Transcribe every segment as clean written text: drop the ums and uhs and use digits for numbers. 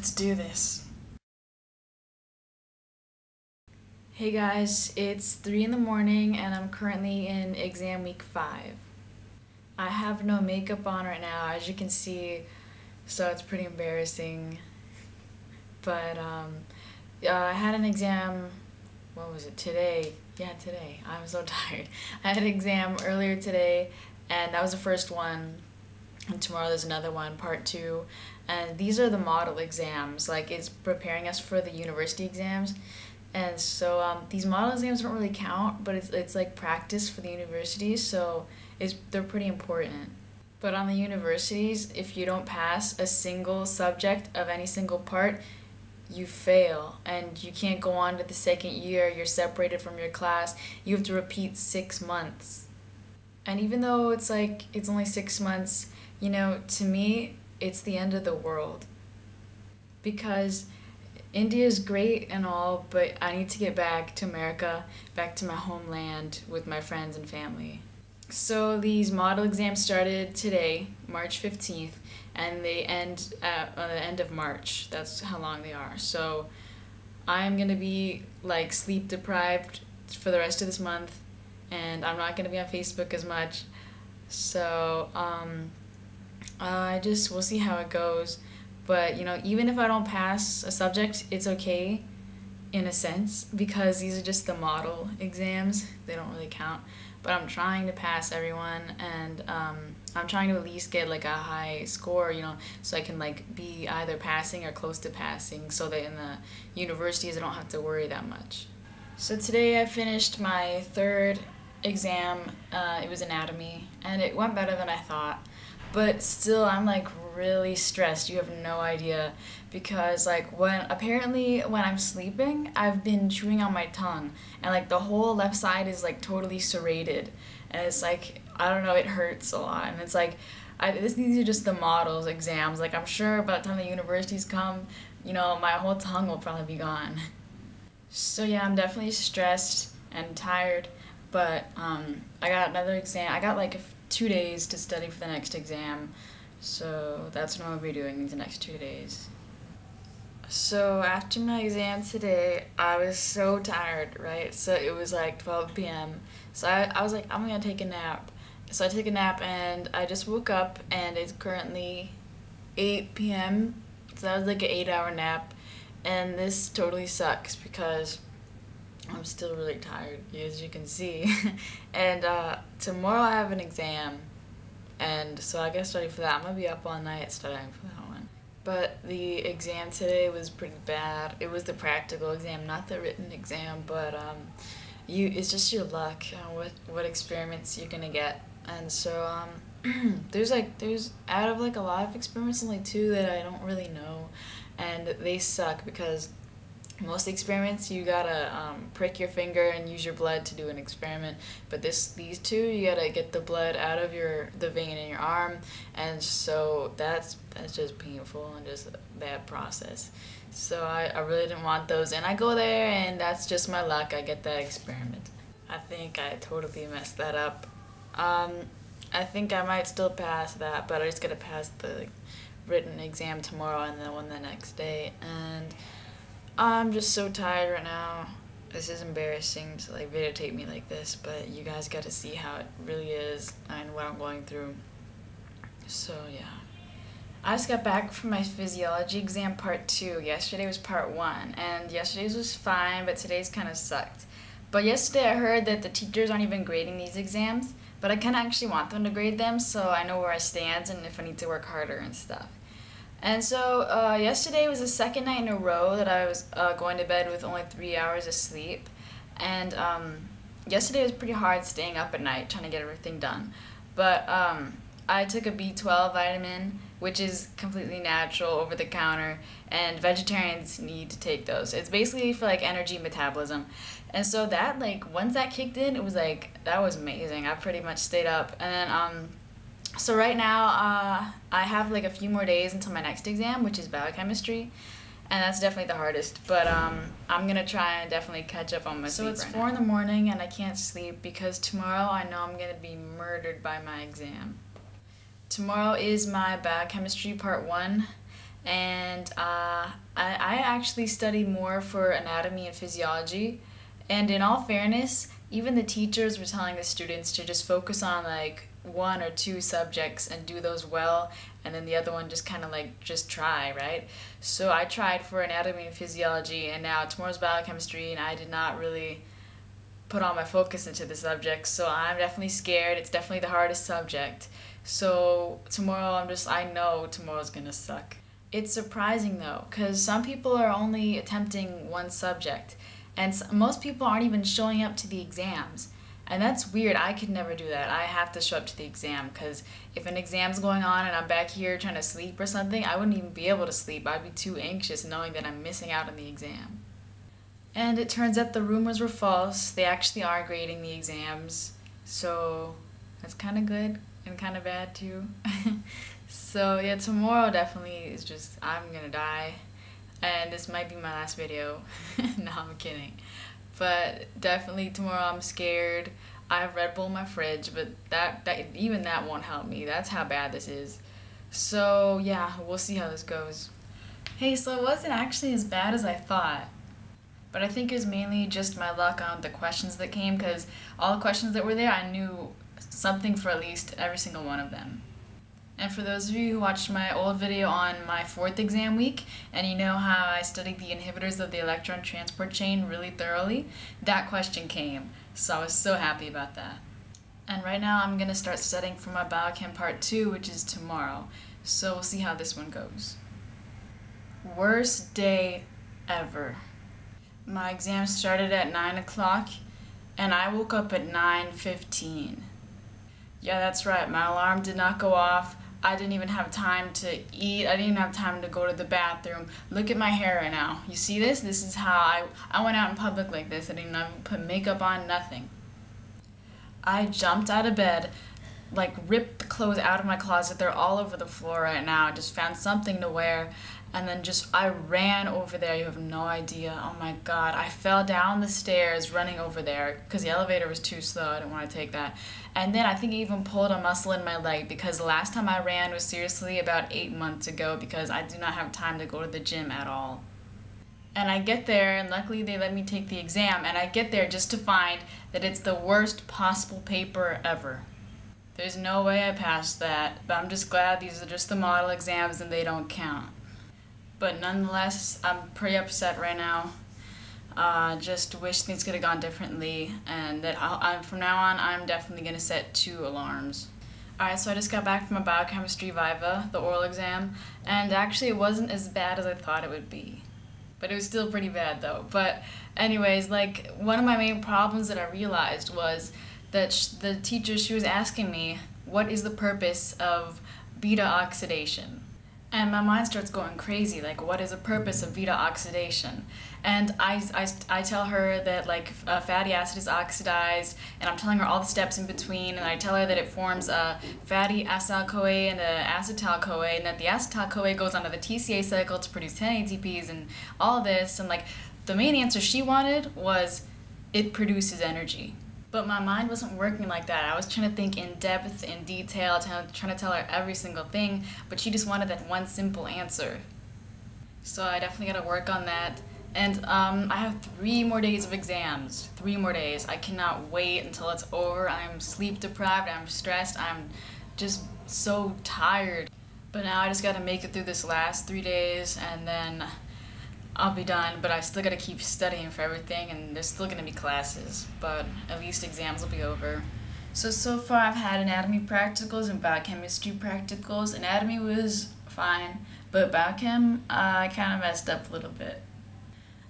Let's do this. Hey guys, it's 3 in the morning and I'm currently in exam week 5. I have no makeup on right now, as you can see, so it's pretty embarrassing. But I had an exam, what was it, today? Yeah, today. I'm so tired. I had an exam earlier today and that was the first one. And tomorrow there's another one, part 2. And these are the model exams, like it's preparing us for the university exams. And so these model exams don't really count, but it's like practice for the universities, so they're pretty important. But on the universities, if you don't pass a single subject of any single part, you fail and you can't go on to the second year. You're separated from your class. You have to repeat 6 months. And even though it's only 6 months, you know, to me, it's the end of the world. Because India is great and all, but I need to get back to America, back to my homeland with my friends and family. So these model exams started today, March 15th, and they end at the end of March. That's how long they are. So I'm going to be like sleep deprived for the rest of this month, and I'm not going to be on Facebook as much. So we'll see how it goes. But, you know, even if I don't pass a subject, it's okay in a sense, because these are just the model exams. They don't really count. But I'm trying to pass everyone, and I'm trying to at least get like a high score, you know, so I can like be either passing or close to passing, so that in the universities I don't have to worry that much. So today I finished my 3rd exam. It was anatomy, and it went better than I thought. But still, I'm like really stressed. You have no idea, because like when I'm sleeping, I've been chewing on my tongue, and like the whole left side is like totally serrated, and it's like, I don't know, it hurts a lot. And it's like these are just the models exams. Like I'm sure by the time the universities come, you know, my whole tongue will probably be gone. So yeah, I'm definitely stressed and tired. But I got another exam. I got like 2 days to study for the next exam, so that's what I'm going to be doing these next 2 days. So after my exam today, I was so tired, right? So it was like 12 p.m. So I was like, I'm going to take a nap. So I took a nap and I just woke up, and it's currently 8 p.m. So that was like an 8-hour nap, and this totally sucks because I'm still really tired, as you can see. And tomorrow I have an exam, and so I get study for that. I'm gonna be up all night studying for that one. But the exam today was pretty bad. It was the practical exam, not the written exam, but it's just your luck, what experiments you're gonna get. And so there's out of like a lot of experiments, only 2 that I don't really know, and they suck because most experiments you gotta prick your finger and use your blood to do an experiment, but these 2 you gotta get the blood out of the vein in your arm, and so that's just painful and just a bad process. So I really didn't want those, and I go there and that's just my luck, I get that experiment. I think I totally messed that up. I think I might still pass that, but I just gotta pass the written exam tomorrow and then one the next day. And I'm just so tired right now. This is embarrassing to like videotape me like this, but you guys got to see how it really is and what I'm going through. So yeah. I just got back from my physiology exam part 2. Yesterday was part 1, and yesterday's was fine, but today's kind of sucked. But yesterday I heard that the teachers aren't even grading these exams, but I kind of actually want them to grade them so I know where I stand and if I need to work harder and stuff. And so yesterday was the 2nd night in a row that I was going to bed with only 3 hours of sleep. And yesterday was pretty hard staying up at night trying to get everything done. But I took a B12 vitamin, which is completely natural, over the counter, and vegetarians need to take those. It's basically for like energy metabolism. And so that, like, once that kicked in, it was like, that was amazing. I pretty much stayed up. And then so right now, I have like a few more days until my next exam, which is Biochemistry, and that's definitely the hardest, but I'm gonna try and definitely catch up on my sleep. So it's 4 in the morning and I can't sleep because tomorrow I know I'm gonna be murdered by my exam. Tomorrow is my Biochemistry part 1, And I actually studied more for anatomy and physiology. And in all fairness, even the teachers were telling the students to just focus on like one or two subjects and do those well, and then the other one just kind of like just try, right? So I tried for anatomy and physiology, and now tomorrow's biochemistry, and I did not really put all my focus into the subject, so I'm definitely scared. It's definitely the hardest subject. So tomorrow I know tomorrow's gonna suck. It's surprising though, because some people are only attempting one subject, and most people aren't even showing up to the exams. And that's weird. I could never do that. I have to show up to the exam, because if an exam's going on and I'm back here trying to sleep or something, I wouldn't even be able to sleep. I'd be too anxious knowing that I'm missing out on the exam. And it turns out the rumors were false. They actually are grading the exams. So that's kind of good and kind of bad too. So yeah, tomorrow definitely is just, I'm gonna die. And this might be my last video. No, I'm kidding. But definitely tomorrow I'm scared. I have Red Bull in my fridge, but even that won't help me. That's how bad this is. So yeah, we'll see how this goes. Hey, so it wasn't actually as bad as I thought. But I think it was mainly just my luck on the questions that came, because all the questions that were there, I knew something for at least every single one of them. And for those of you who watched my old video on my 4th exam week, and you know how I studied the inhibitors of the electron transport chain really thoroughly, that question came. So I was so happy about that. And right now I'm going to start studying for my Biochem Part 2, which is tomorrow. So we'll see how this one goes. Worst day ever. My exam started at 9 o'clock, and I woke up at 9:15. Yeah, that's right, my alarm did not go off. I didn't even have time to eat. I didn't even have time to go to the bathroom. Look at my hair right now. You see this? This is how I went out in public like this. I didn't even put makeup on, nothing. I jumped out of bed, like ripped the clothes out of my closet. They're all over the floor right now. I just found something to wear, and then I ran over there. You have no idea. Oh my God. I fell down the stairs running over there because the elevator was too slow. I didn't want to take that. And then I think I even pulled a muscle in my leg, because the last time I ran was seriously about 8 months ago, because I do not have time to go to the gym at all. And I get there, and luckily they let me take the exam, and I get there just to find that it's the worst possible paper ever. There's no way I passed that, but I'm just glad these are just the model exams and they don't count. But nonetheless, I'm pretty upset right now. Just wish things could have gone differently, and that from now on I'm definitely going to set 2 alarms. Alright, so I just got back from a biochemistry viva, the oral exam, and actually it wasn't as bad as I thought it would be. But it was still pretty bad though. But anyways, like, one of my main problems that I realized was that the teacher, she was asking me, what is the purpose of beta oxidation? And my mind starts going crazy, like, what is the purpose of beta oxidation? And I tell her that, like, fatty acid is oxidized, and I'm telling her all the steps in between, and I tell her that it forms a fatty acyl-CoA and an acetyl-CoA, and that the acetyl-CoA goes onto the TCA cycle to produce 10 ATPs and all this, and, like, the main answer she wanted was, it produces energy. But my mind wasn't working like that. I was trying to think in depth, in detail, trying to tell her every single thing, but she just wanted that one simple answer. So I definitely gotta work on that. And I have 3 more days of exams. 3 more days. I cannot wait until it's over. I'm sleep deprived, I'm stressed, I'm just so tired. But now I just gotta make it through this last 3 days, and then I'll be done, but I still gotta keep studying for everything, and there's still gonna be classes, but at least exams will be over. So far I've had anatomy practicals and biochemistry practicals. Anatomy was fine, but biochem, I kind of messed up a little bit.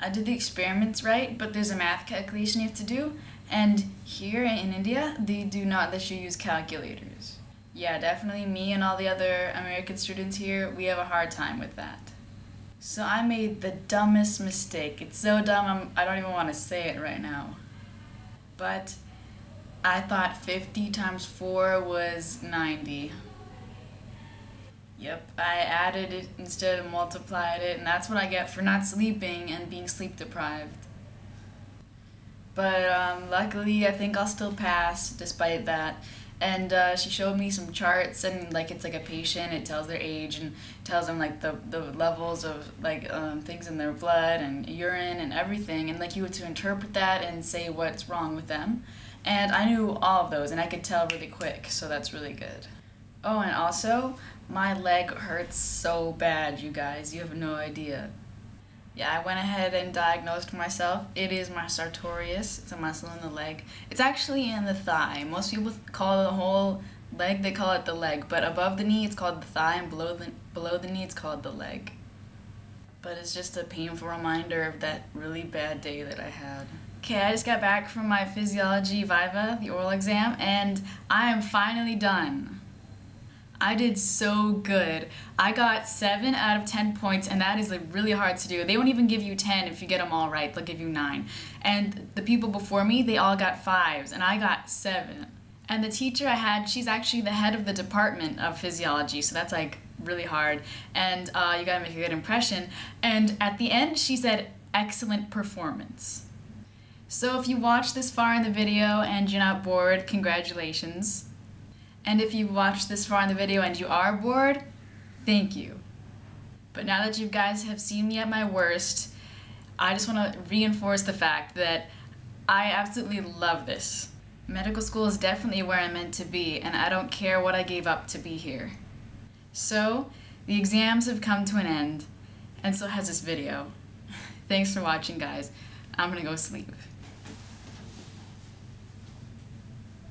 I did the experiments right, but there's a math calculation you have to do, and here in India, they do not let you use calculators. Yeah, definitely me and all the other American students here, we have a hard time with that. So I made the dumbest mistake. It's so dumb, I don't even want to say it right now. But I thought 50 times 4 was 90. Yep, I added it instead of multiplied it, and that's what I get for not sleeping and being sleep deprived. But luckily, I think I'll still pass despite that. And she showed me some charts, and like it's like a patient, it tells their age and tells them like the levels of like things in their blood and urine and everything, and like you were to interpret that and say what's wrong with them. And I knew all of those, and I could tell really quick, so that's really good. Oh, and also, my leg hurts so bad, you guys, you have no idea. Yeah, I went ahead and diagnosed myself. It is my sartorius. It's a muscle in the leg. It's actually in the thigh. Most people call the whole leg, they call it the leg. But above the knee, it's called the thigh, and below the knee, it's called the leg. But it's just a painful reminder of that really bad day that I had. Okay, I just got back from my physiology viva, the oral exam, and I am finally done. I did so good. I got 7 out of 10 points, and that is like really hard to do. They won't even give you 10 if you get them all right. They'll give you 9. And the people before me, they all got 5s, and I got 7. And the teacher I had, she's actually the head of the department of physiology, so that's like really hard. And you gotta make a good impression. And at the end, she said, "Excellent performance." So if you watched this far in the video and you're not bored, congratulations. And if you watched this far in the video and you are bored, thank you. But now that you guys have seen me at my worst, I just want to reinforce the fact that I absolutely love this. Medical school is definitely where I'm meant to be, and I don't care what I gave up to be here. So, the exams have come to an end, and so has this video. Thanks for watching, guys. I'm gonna go sleep.